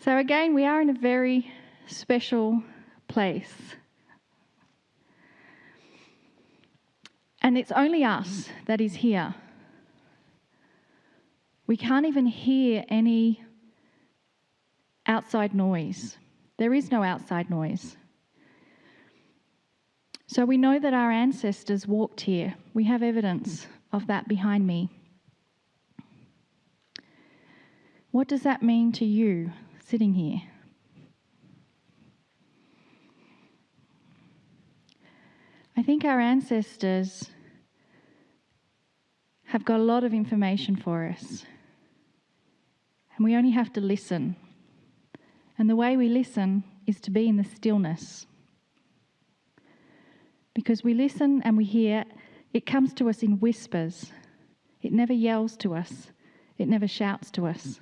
So again, we are in a very special place. And it's only us that is here. We can't even hear any outside noise. There is no outside noise. So we know that our ancestors walked here. We have evidence of that behind me. What does that mean to you sitting here? I think our ancestors have got a lot of information for us. And we only have to listen. And the way we listen is to be in the stillness. Because we listen and we hear, it comes to us in whispers. It never yells to us. It never shouts to us.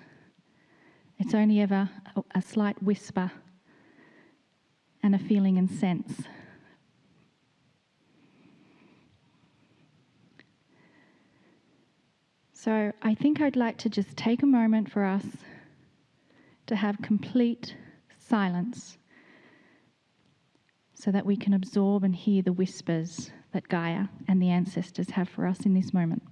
It's only ever a slight whisper and a feeling and sense. So I think I'd like to just take a moment for us to have complete silence so that we can absorb and hear the whispers that Gaia and the ancestors have for us in this moment.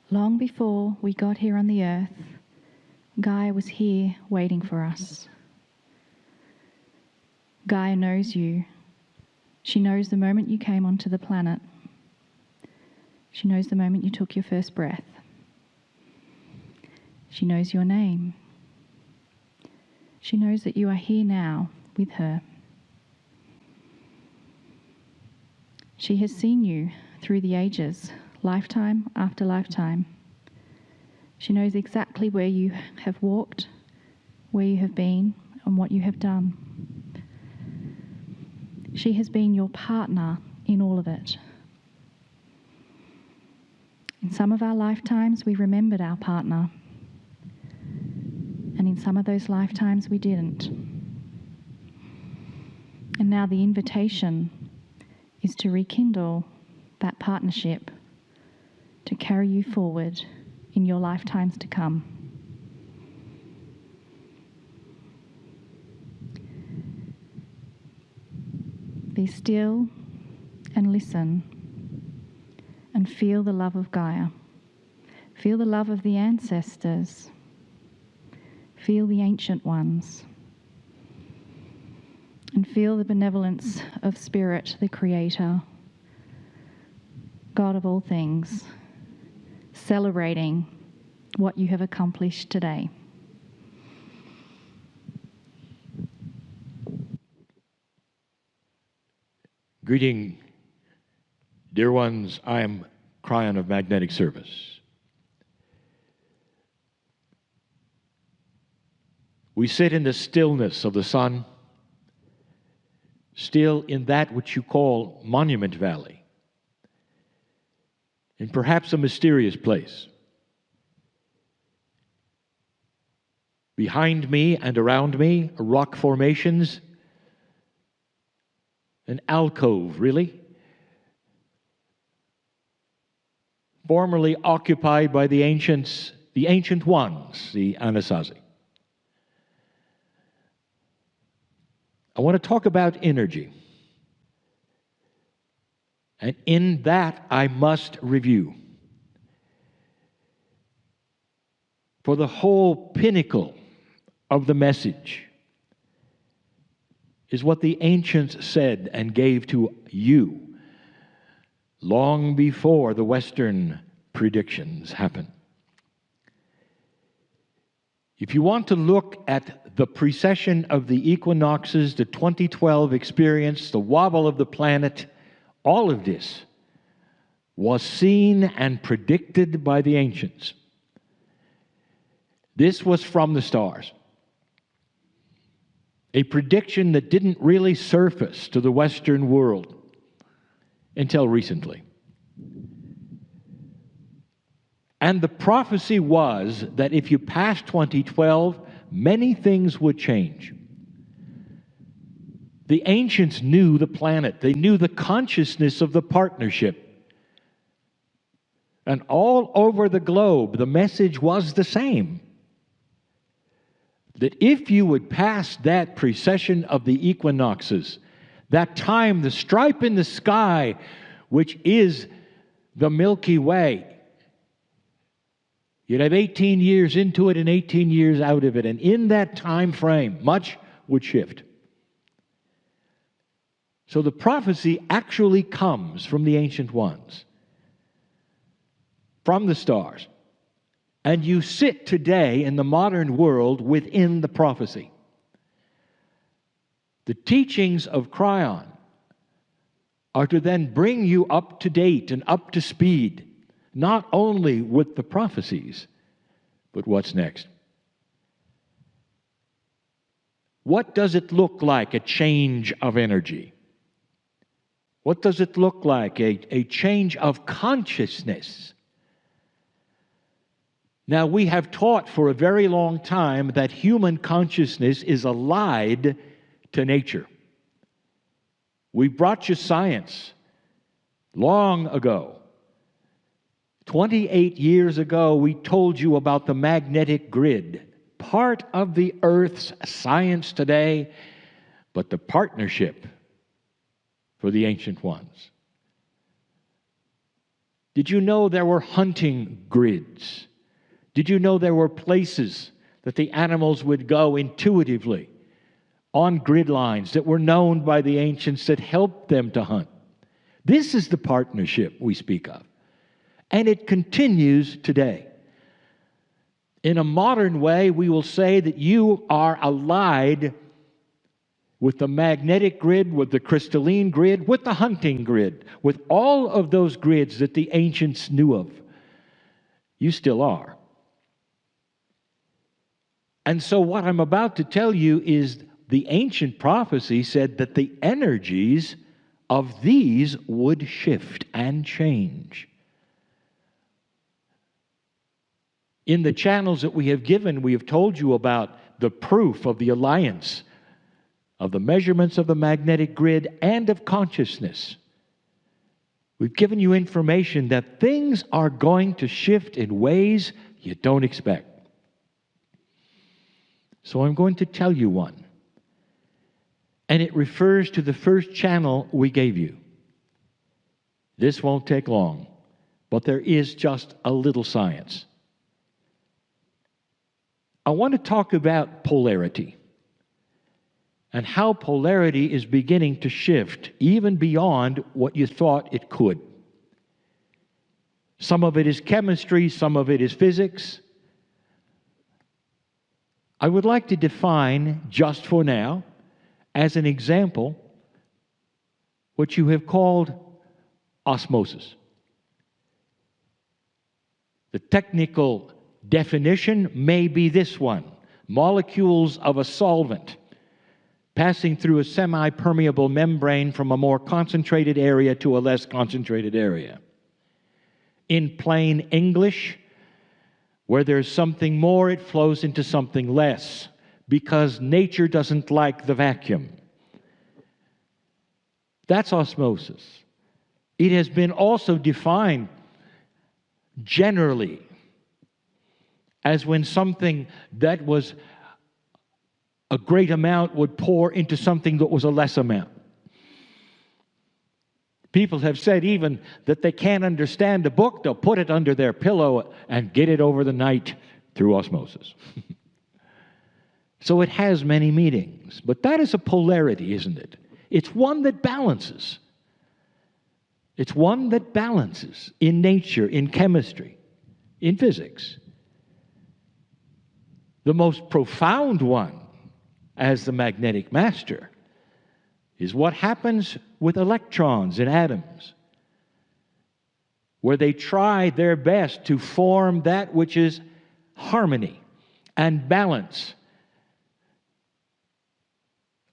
Long before we got here on the earth, Gaia was here waiting for us. Gaia knows you. She knows the moment you came onto the planet. She knows the moment you took your first breath. She knows your name. She knows that you are here now with her. She has seen you through the ages, lifetime after lifetime. She knows exactly where you have walked, where you have been, and what you have done. She has been your partner in all of it. In some of our lifetimes, we remembered our partner. And in some of those lifetimes, we didn't. And now the invitation is to rekindle that partnership, to carry you forward in your lifetimes to come. Be still and listen and feel the love of Gaia. Feel the love of the ancestors. Feel the ancient ones. And feel the benevolence of Spirit, the Creator, God of all things, celebrating what you have accomplished today. Greeting, dear ones. I am Kryon of Magnetic Service. We sit in the stillness of the sun, still in that which you call Monument Valley, in perhaps a mysterious place. Behind me and around me are rock formations, an alcove, really, formerly occupied by the ancient ones, the Anasazi. I want to talk about energy. And in that, I must review. For the whole pinnacle of the message is what the ancients said and gave to you long before the Western predictions happened. If you want to look at the precession of the equinoxes, the 2012 experience, the wobble of the planet, all of this was seen and predicted by the ancients. This was from the stars. A prediction that didn't really surface to the Western world until recently. And the prophecy was that if you passed 2012, many things would change. The ancients knew the planet. They knew the consciousness of the partnership. And all over the globe, the message was the same. That if you would pass that precession of the equinoxes, that time, the stripe in the sky, which is the Milky Way, you'd have 18 years into it and 18 years out of it. And in that time frame, much would shift. So the prophecy actually comes from the ancient ones, from the stars. And you sit today in the modern world within the prophecy. The teachings of Kryon are to then bring you up to date and up to speed, not only with the prophecies, but what's next. What does it look like, a change of energy? What does it look like, a change of consciousness? Now, we have taught for a very long time that human consciousness is allied to nature. We brought you science long ago. 28 years ago, we told you about the magnetic grid, part of the Earth's science today, but the partnership for the ancient ones. Did you know there were hunting grids? Did you know there were places that the animals would go intuitively on grid lines that were known by the ancients that helped them to hunt? This is the partnership we speak of. And it continues today. In a modern way, we will say that you are allied with the magnetic grid, with the crystalline grid, with the hunting grid, with all of those grids that the ancients knew of. You still are. And so what I'm about to tell you is the ancient prophecy said that the energies of these would shift and change. In the channels that we have given, we have told you about the proof of the alliance, of the measurements of the magnetic grid, and of consciousness. We've given you information that things are going to shift in ways you don't expect. So I'm going to tell you one. And it refers to the first channel we gave you. This won't take long, but there is just a little science. I want to talk about polarity and how polarity is beginning to shift even beyond what you thought it could. Some of it is chemistry, some of it is physics. I would like to define, just for now, as an example, what you have called osmosis. The technical definition may be this one: molecules of a solvent passing through a semi-permeable membrane from a more concentrated area to a less concentrated area. In plain English, where there's something more, it flows into something less, because nature doesn't like the vacuum. That's osmosis. It has been also defined generally as when something that was a great amount would pour into something that was a less amount. People have said even that they can't understand a book, they'll put it under their pillow and get it over the night through osmosis. So it has many meanings, but that is a polarity, isn't it? It's one that balances. It's one that balances in nature, in chemistry, in physics. The most profound one, as the magnetic master, is what happens with electrons in atoms, where they try their best to form that which is harmony and balance.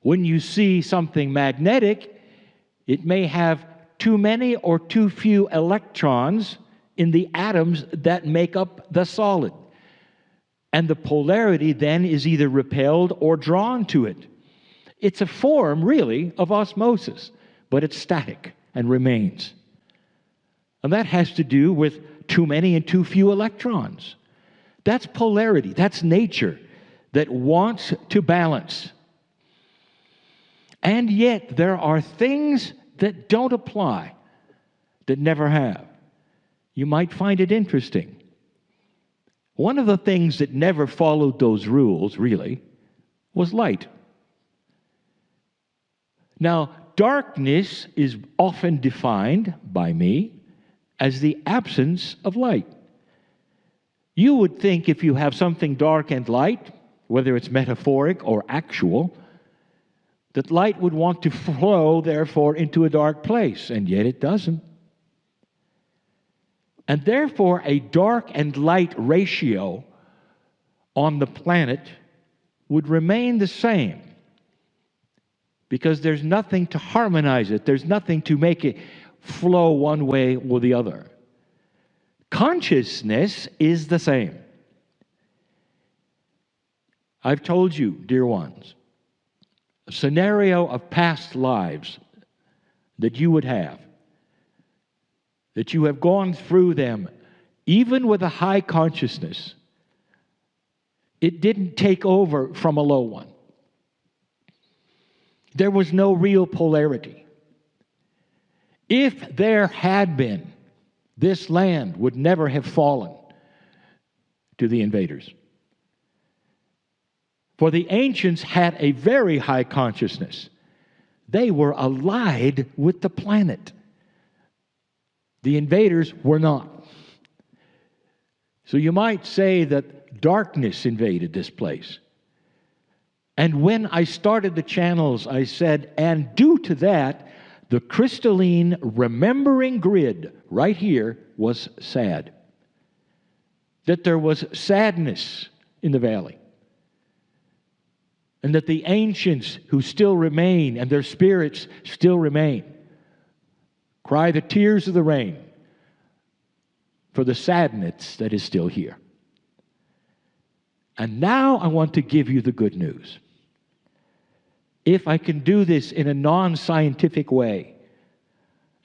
When you see something magnetic, it may have too many or too few electrons in the atoms that make up the solid. And the polarity then is either repelled or drawn to it. It's a form, really, of osmosis, but it's static and remains. And that has to do with too many and too few electrons. That's polarity. That's nature that wants to balance. And yet there are things that don't apply, that never have. You might find it interesting. One of the things that never followed those rules, really, was light. Now, darkness is often defined by me as the absence of light. You would think if you have something dark and light, whether it's metaphoric or actual, that light would want to flow, therefore, into a dark place, and yet it doesn't. And therefore, a dark and light ratio on the planet would remain the same, because there's nothing to harmonize it. There's nothing to make it flow one way or the other. Consciousness is the same. I've told you, dear ones, a scenario of past lives that you would have, that you have gone through them, even with a high consciousness. It didn't take over from a low one. There was no real polarity. If there had been, this land would never have fallen to the invaders. For the ancients had a very high consciousness. They were allied with the planet. The invaders were not. So you might say that darkness invaded this place. And when I started the channels, I said, and due to that, the crystalline remembering grid right here was sad. That there was sadness in the valley. And that the ancients who still remain, and their spirits still remain, cry the tears of the rain for the sadness that is still here. And now I want to give you the good news. If I can do this in a non-scientific way,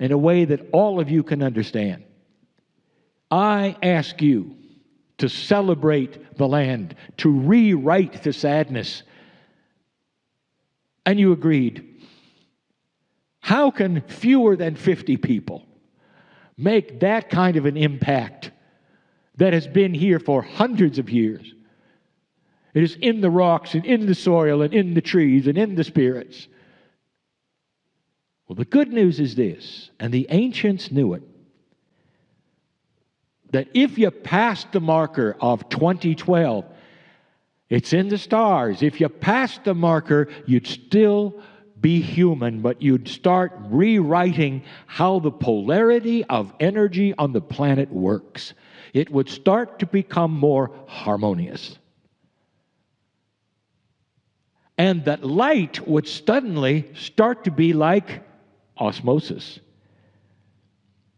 in a way that all of you can understand, I ask you to celebrate the land, to rewrite the sadness. And you agreed. How can fewer than 50 people make that kind of an impact that has been here for hundreds of years? It is in the rocks and in the soil and in the trees and in the spirits. Well, the good news is this, and the ancients knew it, that if you passed the marker of 2012, it's in the stars. If you passed the marker, you'd still be human, but you'd start rewriting how the polarity of energy on the planet works. It would start to become more harmonious. And that light would suddenly start to be like osmosis.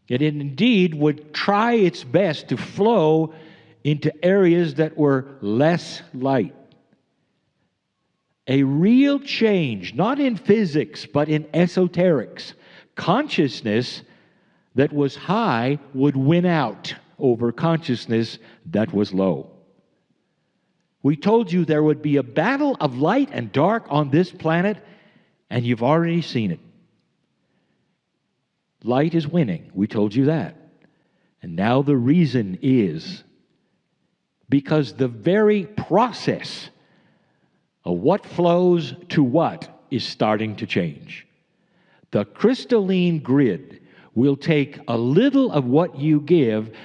It indeed would try its best to flow into areas that were less light. A real change, not in physics, but in esoterics. Consciousness that was high would win out over consciousness that was low. We told you there would be a battle of light and dark on this planet, and you've already seen it. Light is winning. We told you that. And now the reason is because the very process of what flows to what is starting to change. The crystalline grid will take a little of what you give,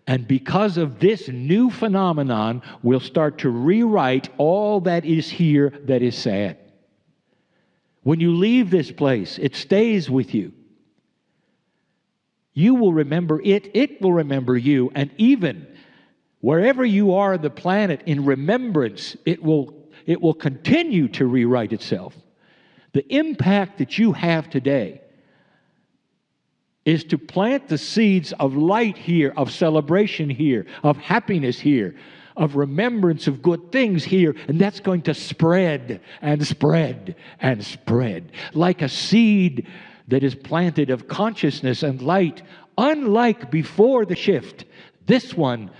and because of this new phenomenon, will start to rewrite all that is here that is sad. When you leave this place, it stays with you. You will remember it, it will remember you, and even wherever you are on the planet in remembrance, it will continue to rewrite itself. The impact that you have today is to plant the seeds of light here, of celebration here, of happiness here, of remembrance of good things here, and that's going to spread and spread and spread like a seed that is planted of consciousness and light. Unlike before the shift, this one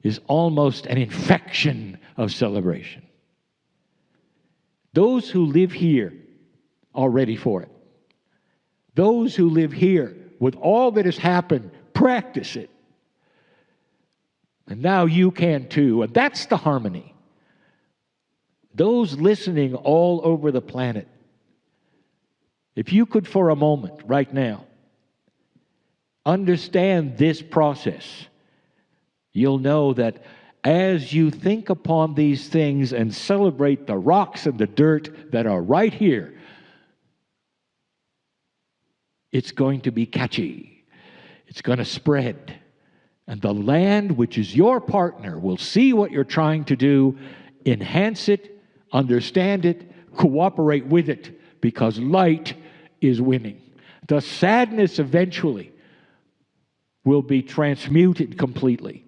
is almost an infection of celebration. Those who live here are ready for it. Those who live here, with all that has happened, practice it. And now you can too. And that's the harmony. Those listening all over the planet, if you could for a moment right now understand this process, you'll know that as you think upon these things and celebrate the rocks and the dirt that are right here, it's going to be catchy. It's going to spread. And the land, which is your partner, will see what you're trying to do, enhance it, understand it, cooperate with it, because light is winning. The sadness eventually will be transmuted completely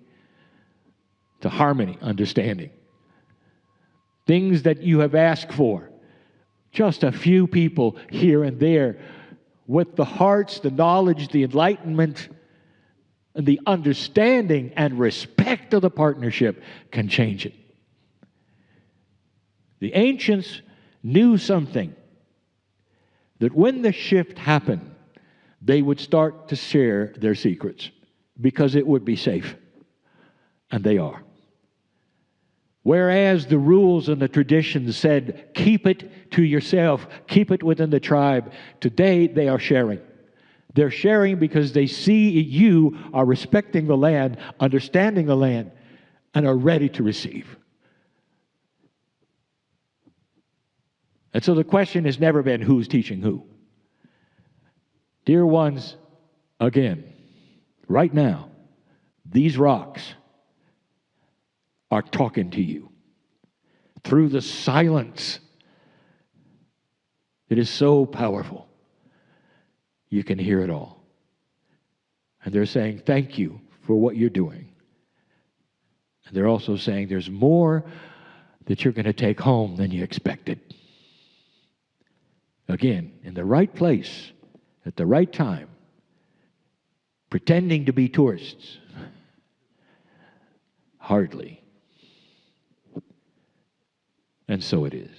to harmony, understanding. Things that you have asked for, just a few people here and there, with the hearts, the knowledge, the enlightenment, and the understanding and respect of the partnership can change it. The ancients knew something, that when the shift happened, they would start to share their secrets because it would be safe. And they are. Whereas the rules and the traditions said, keep it to yourself, keep it within the tribe, today they are sharing. They're sharing because they see you are respecting the land, understanding the land, and are ready to receive. And so the question has never been who's teaching who. Dear ones, again, right now, these rocks are talking to you through the silence. It is so powerful. You can hear it all. And they're saying, thank you for what you're doing. And they're also saying there's more that you're going to take home than you expected. Again, in the right place, at the right time, pretending to be tourists. Hardly. And so it is.